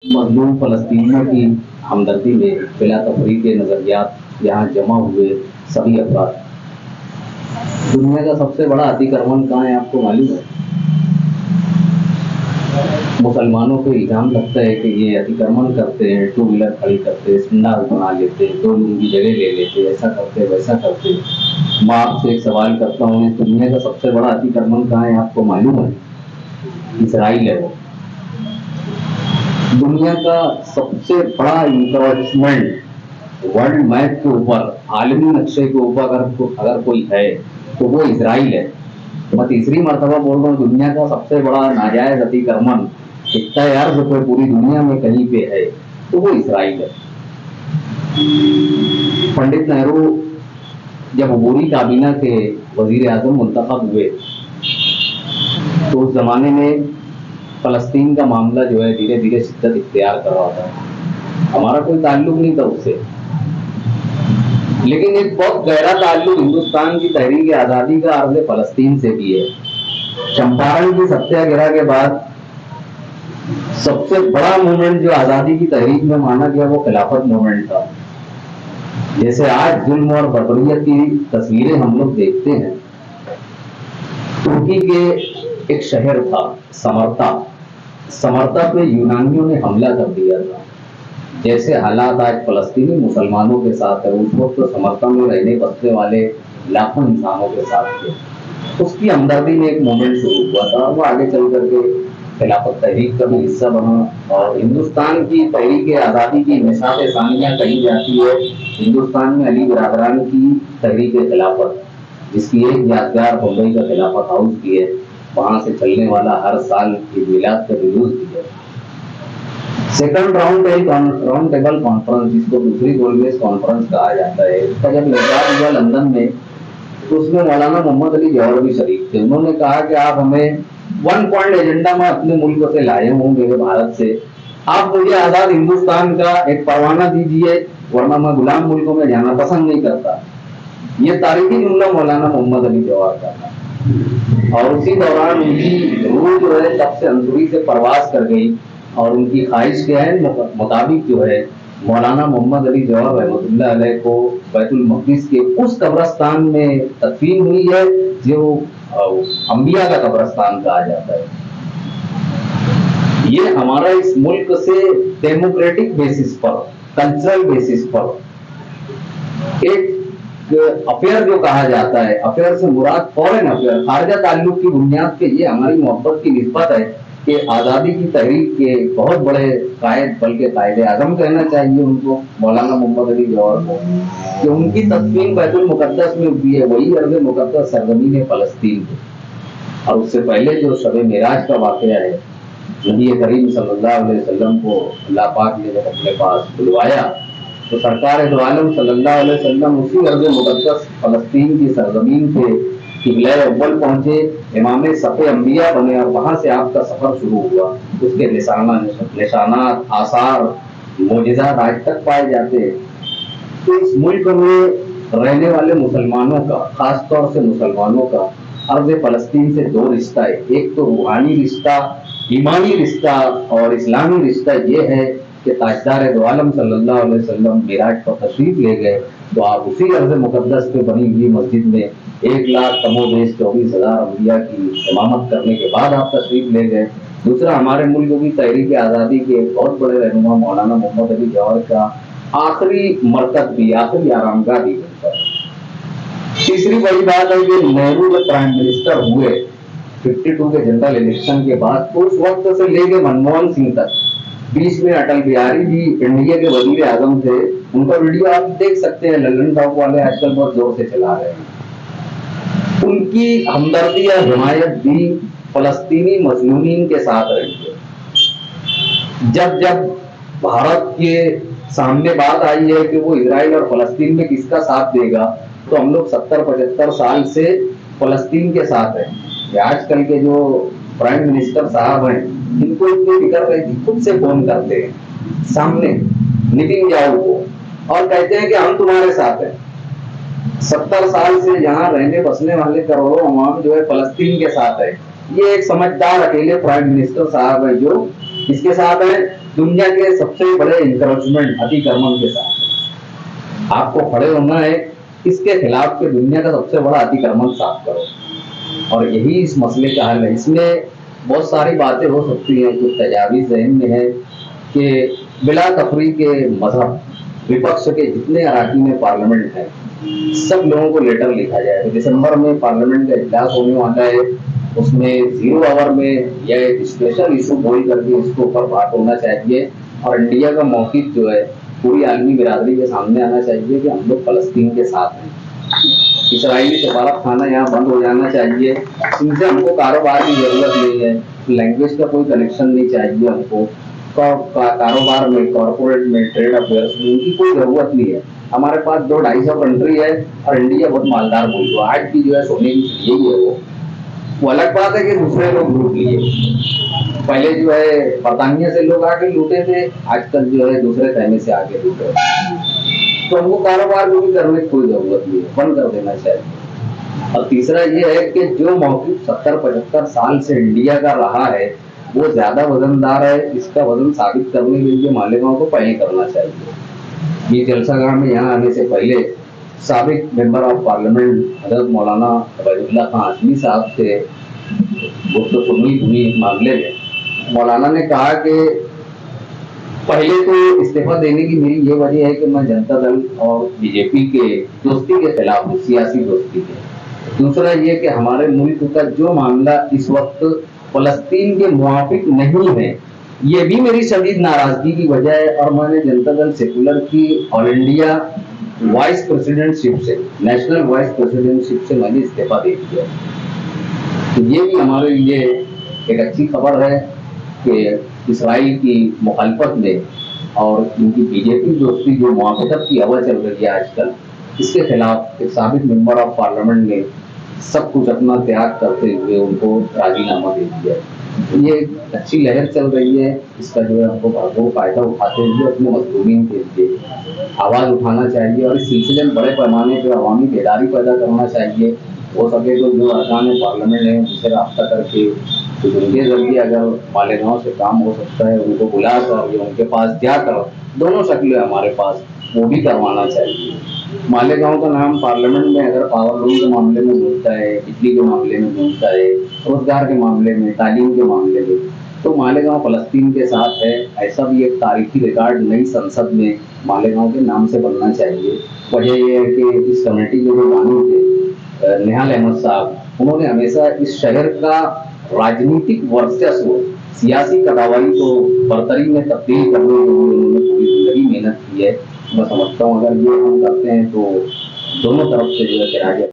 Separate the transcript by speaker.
Speaker 1: मजलूम फलस्तीनियों की हमदर्दी में बिला तफरीक नज़रियात यहाँ जमा हुए सभी अफराद। दुनिया का सबसे बड़ा अतिक्रमण कहाँ है आपको मालूम है? मुसलमानों पे इल्ज़ाम लगता है कि ये अतिक्रमण करते हैं, टू व्हीलर खड़ी करते हैं, सिंडाल बना लेते हैं, दो लोगों की जगह ले लेते हैं, ऐसा करते वैसा करते। मैं आपसे एक सवाल करता हूँ, इस दुनिया का सबसे बड़ा अतिक्रमण कहाँ है आपको मालूम है? इसराइल है। दुनिया का सबसे बड़ा इंक्रोचमेंट वर्ल्ड मैप के ऊपर, आलमी नक्शे के ऊपर अगर कोई है तो वो इसराइल है। मैं तीसरी मरतबा बोल रहा हूँ, दुनिया का सबसे बड़ा नाजायज अतिक्रमण इतना यार जो कोई पूरी दुनिया में कहीं पे है तो वो इसराइल है। पंडित नेहरू जब अबूरी काबीना के वजीर आजम मुंतखब हुए तो उस जमाने में फलस्तीन का मामला जो है धीरे धीरे शिद्दत इख्तियार कर रहा था। हमारा कोई ताल्लुक नहीं था उससे, लेकिन एक बहुत गहरा ताल्लुक हिंदुस्तान की तहरीक आज़ादी का अर्ज़ फलस्तीन से भी है। चंपारण की सत्याग्रह के बाद सबसे बड़ा मूवमेंट जो आज़ादी की तहरीक में माना गया वो खिलाफत मूवमेंट था। जैसे आज जुल्म और बर्बरियत की तस्वीरें हम लोग देखते हैं, तुर्की के एक शहर था समर्ता पे यूनानियों ने हमला कर दिया था। जैसे हालात आज फलस्तीनी मुसलमानों के साथ है, उस वक्त तो समर्ता में रहने बसने वाले लाखों इंसानों के साथ थे। उसकी हमदर्दी में एक मूवमेंट शुरू हुआ था, वो आगे चल करके खिलाफत तहरीक का भी हिस्सा बना और हिंदुस्तान की तहरीक आज़ादी की मिसाल सानिया कही जाती है हिंदुस्तान में अली बरादरान की तहरीक खिलाफत, जिसकी एक यादगार बम्बई का खिलाफत हाउस की है, वहां से चलने वाला हर साल ईद मिलाद का जुलूस भी है। सेकंड राउंड टेबल कॉन्फ्रेंस, जिसको दूसरी गोलमेज कॉन्फ्रेंस कहा जाता है, इसका जब निकाह हुआ लंदन में तो उसमें मौलाना मोहम्मद अली जौहर भी शरीक थे। उन्होंने कहा कि आप हमें वन पॉइंट एजेंडा में अपने मुल्क से लाए हूँ, मेरे भारत से, आप मुझे आजाद हिंदुस्तान का एक परवाना दीजिए, वरना मैं गुलाम मुल्कों में जाना पसंद नहीं करता। ये तारीखी जुमला मौलाना मोहम्मद अली जौहर का था। और उसी दौरान उनकी रूह जो है तब से अंसुरी से परवास कर गई और उनकी ख्वाहिश के मुताबिक जो है मौलाना मोहम्मद अली जौहर रहमतुल्लाह अलैह को बैतुल मक़दिस के उस कब्रस्तान में तदफीन हुई है जो अंबिया का कब्रस्तान कहा जाता है। ये हमारा इस मुल्क से डेमोक्रेटिक बेसिस पर, कल्चरल बेसिस पर एक अफेयर जो कहा जाता है, अफेयर से मुराद फॉरेन अफेयर, खारजा ताल्लुक की बुनियाद पे ये हमारी मोहब्बत की निस्बत है कि आज़ादी की तहरीक के बहुत बड़े कायद, बल्कि कायदे आज़म कहना चाहिए उनको, मौलाना मोहम्मद अली जौहर को, कि उनकी तदफीन बैतुल मुक़द्दस में हुई है, वही अर्ज़ मुक़द्दस सरज़मीन फ़लस्तीन है। और उससे पहले जो शब मेराज का वाक़या है, नबी करीम सल्लल्लाहु अलैहि वसल्लम को अल्लाह पाक ने जब अपने पास बुलवाया तो सरकार दो आलम सल्लल्लाहु अलैहि वसल्लम उसी अर्ज़ मुक़द्दस फ़लस्तीन की सरज़मीन पे क़िबला अव्वल पहुंचे, इमाम सफ़े अंबिया बने और वहां से आपका सफर शुरू हुआ। उसके निशानात, आसार, मोजिज़ात आज तक पाए जाते हैं। तो इस मुल्क में रहने वाले मुसलमानों का, खास तौर से मुसलमानों का अर्ज़ फ़लस्तीन से दो रिश्ता है। एक तो रूहानी रिश्ता, ईमानी रिश्ता और इस्लामी रिश्ता ये है कि ताजदार दो आलम सल्लल्लाहु अलैहि वसल्लम मेराज पर तशरीफ ले गए तो आप उसी अर्ज़ मुक़द्दस पे बनी हुई मस्जिद में 1,24,000 अंबिया की इमामत करने के बाद आप तशरीफ ले गए। दूसरा, हमारे मुल्क की तहरीक आज़ादी के बहुत बड़े रहनुमा मौलाना मोहम्मद अली जौहर का आखिरी मरकज़ भी, आखिरी आरामगाह भी बनता है। तीसरी बड़ी बात है कि नेहरू जब प्राइम मिनिस्टर हुए 52 के जनरल इलेक्शन के बाद, तो उस वक्त से लेके मनमोहन सिंह तक, बीच में अटल बिहारी जी इंडिया के वजीर आजम थे, उनका वीडियो आप देख सकते हैं, लल्लन टॉप वाले आजकल बहुत जोर से चला रहे हैं। उनकी हमदर्दी या हिमायत भी फलस्तीनी मजलूमीन के साथ रही है। जब जब भारत के सामने बात आई है कि वो इजराइल और फलस्तीन में किसका साथ देगा, तो हम लोग 70-75 साल से फलस्तीन के साथ हैं। आजकल के जो प्राइम मिनिस्टर साहब हैं, इनको इतनी फिक्र रहती, खुद से फोन करते हैं सामने नेतन्याहू को और कहते हैं कि हम तुम्हारे साथ हैं। 70 साल से यहाँ रहने बसने वाले करोड़ों अवाम जो है फलस्तीन के साथ है। ये एक समझदार अकेले प्राइम मिनिस्टर साहब है जो इसके साथ है। दुनिया के सबसे बड़े इंक्रोचमेंट अतिक्रमण के साथ आपको खड़े होना है, इसके खिलाफ के दुनिया का सबसे बड़ा अतिक्रमण साफ करो, और यही इस मसले का हल है। इसमें बहुत सारी बातें हो सकती हैं, कुछ तजावीज़ जहन में है कि बिला तफरीक के मजहब विपक्ष के जितने अराकीन में पार्लियामेंट हैं सब लोगों को लेटर लिखा जाए। तो दिसंबर में पार्लियामेंट का इजलास होने वाला है, उसमें 0 आवर में यह स्पेशल इशू बोल करके इसके ऊपर बात होना चाहिए, और इंडिया का मौक़िफ़ जो है पूरी आलमी बिरादरी के सामने आना चाहिए कि हम लोग फ़लस्तीन के साथ हैं। इसराइली सफारत खाना यहाँ बंद हो जाना चाहिए, इनसे हमको कारोबार की ज़रूरत नहीं है, लैंग्वेज का कोई कनेक्शन नहीं चाहिए हमको, कारोबार में, कॉरपोरेट में, ट्रेड अफेयर्स में इनकी कोई ज़रूरत नहीं है। हमारे पास 200-250 कंट्री है और इंडिया बहुत मालदार मुल्क है। आज की जो है सोने की चिड़िया ही है वो अलग बात है कि दूसरे लोग लूट लिए। पहले जो है बरतानिया से लोग आके लूटे थे, आजकल जो है दूसरे खैमे से आके लूटे। तो हमको कारोबार को भी करने की कोई जरूरत नहीं है, बंद कर देना चाहिए। और तीसरा ये है कि जो मौक़िफ़ 70-75 साल से इंडिया का रहा है वो ज्यादा वजनदार है, इसका वजन साबित करने के लिए मालेगांव को पहले करना चाहिए। ये जलसागाह में यहाँ आने से पहले साबिक मेंबर ऑफ पार्लियामेंट हजरत मौलाना अबैदुल्लाह खां आज़मी साहब से गुफ्तगू हुई मामले में मौलाना ने कहा कि पहले तो इस्तीफा देने की मेरी ये वजह है कि मैं जनता दल और बीजेपी के दोस्ती के खिलाफ हूँ, सियासी दोस्ती के। दूसरा ये कि हमारे मुल्क का जो मामला इस वक्त फलस्तीन के मुआफिक नहीं है, ये भी मेरी शदीद नाराजगी की वजह है, और मैंने जनता दल सेकुलर की ऑल इंडिया वाइस प्रेसिडेंटशिप से, नेशनल वाइस प्रेसिडेंटशिप से मैंने इस्तीफा दे दिया। तो ये भी हमारे लिए एक अच्छी खबर है कि इसराइल की मुखालफत में और इनकी बीजेपी दोस्ती जो मुआफ़क़त की हवा चल रही है आजकल, इसके खिलाफ एक साबिक मेंबर ऑफ पार्लियामेंट ने सब कुछ अपना त्याग करते हुए उनको राजीनामा दे दिया। ये एक अच्छी लहर चल रही है, इसका जो है हमको भरपूर फायदा उठाते हुए अपने मज़लूमीन के लिए आवाज़ उठाना चाहिए, और इस सिलसिले में बड़े पैमाने पर अवामी बेदारी पैदा करना चाहिए। हो सके तो जो अरकान पार्लियामेंट है उनसे रब्ता करके तो उनके जरिए अगर मालेगांव से काम हो सकता है उनको बुला कर या उनके पास जाकर, दोनों शक्लें हमारे पास, वो भी करवाना चाहिए। मालेगांव का नाम पार्लियामेंट में अगर पावर लूम के मामले में मिलता है, बिजली के मामले में मिलता है, रोजगार के मामले में, तालीम के मामले में, तो मालेगांव फलस्तीन के साथ है, ऐसा भी एक तारीखी रिकॉर्ड नई संसद में मालेगांव के नाम से बनना चाहिए। वजह यह है कि इस कमेटी के जो बानी थे निहाल अहमद साहब, उन्होंने हमेशा इस शहर का राजनीतिक वर्चस्व सियासी कदावरी को बरतरी में तब्दील करने के लिए उन्होंने पूरी जिंदगी मेहनत की है। मैं समझता हूँ अगर ये हम करते हैं तो दोनों तरफ से जो है